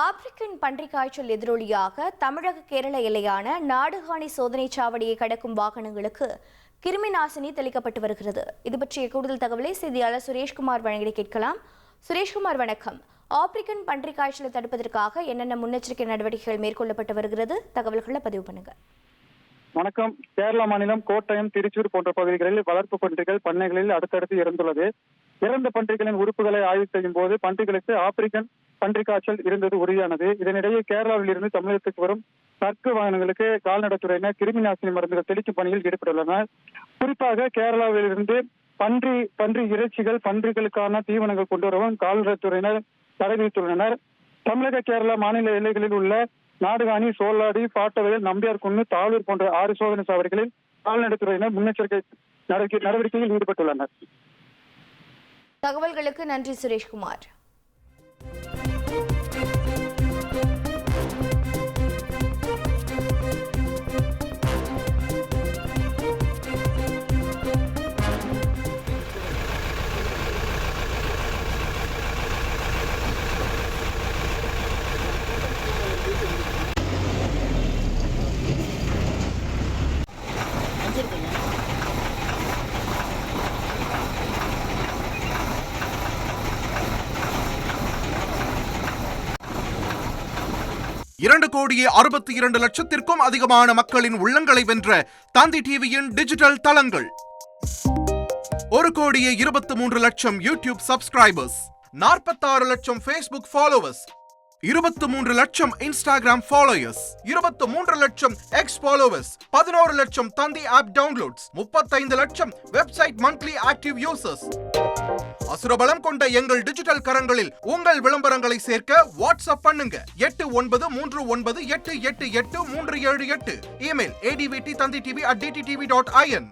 African பன்றிக் காய்ச்சல் எதிரொலியாக தமிழக கேரள எல்லையான நாடுகாணி சோதனைச் சாவடியை கடக்கும் வாகனங்களுக்கு கிருமி நாசினி தெளிக்கப்பட்டு வருகிறது. இது பற்றிய கூடுதல் தகவலை செய்தியாளர் சுரேஷ்குமார் வழங்கி கேட்கலாம். சுரேஷ்குமார், வணக்கம். ஆப்பிரிக்கன் பன்றிக் காய்ச்சலை தடுப்பதற்காக என்னென்ன முன்னெச்சரிக்கை நடவடிக்கைகள் மேற்கொள்ளப்பட்டு வருகிறது? தகவல்களை பதிவு பண்ணுங்க. வணக்கம். கேரள மாநிலம் கோட்டயம், திருச்சூர் போன்ற பகுதிகளில் வளர்ப்பு பன்றிகள் பண்ணைகளில் அடுத்தடுத்து இறந்துள்ளது. இறந்த பன்றிகளின் உறுப்புகளை ஆய்வு செய்யும் போது பன்றிகளுக்கு ஆப்பிரிக்கன் பன்றிக் காய்ச்சல் இருந்தது உறுதியானது. இதனிடையே கேரளாவில் இருந்து தமிழகத்துக்கு வரும் சரக்கு வாகனங்களுக்கு கால்நடைத்துறையினர் கிருமி நாசினி மருந்துகள் தெளிக்கும் பணியில் ஈடுபட்டுள்ளனர். குறிப்பாக கேரளாவில் இருந்து பன்றி இறைச்சிகள், பன்றிகளுக்கான தீவனங்கள் கொண்டு வரவும் கால்நடைத்துறையினர் தடை விதித்துள்ளனர். தமிழக கேரளா மாநில எல்லைகளில் உள்ள நாடுகாணி, சோலாடி, பாட்டவயல், நம்பியார்குன்னு, தாளூர் போன்ற 6 சோதனை சாவடிகளில் கால்நடைத்துறையினர் முன்னெச்சரிக்கை நடவடிக்கையில் ஈடுபட்டுள்ளனர். தகவல்களுக்கு நன்றி சுரேஷ்குமார். இரண்டு கோடியே 62 லட்சத்திற்கும் அதிகமான மக்களின் உள்ளங்களை வென்ற தந்தி டிவியின் டிஜிட்டல் தளங்கள். 1,23,00,000 லட்சம் யூடியூப் சப்ஸ்கிரைபர்ஸ், 46 லட்சம் ஃபேஸ்புக் ஃபாலோவர்ஸ், 23 லட்சம் இன்ஸ்டாகிராம் ஃபாலோயர்ஸ், 23 லட்சம் எக்ஸ் ஃபாலோவர்ஸ், 11 லட்சம் தந்தி ஆப் டவுன்லோட்ஸ், 35 லட்சம் வெப்சைட் மந்த்லி ஆக்டிவ் யூசர்ஸ். அசுரபலம் கொண்ட எங்கள் டிஜிட்டல் கரங்களில் உங்கள் விளம்பரங்களை சேர்க்க வாட்ஸ்அப் பண்ணுங்க. 8939888378. Email advttanditv@dttv.in.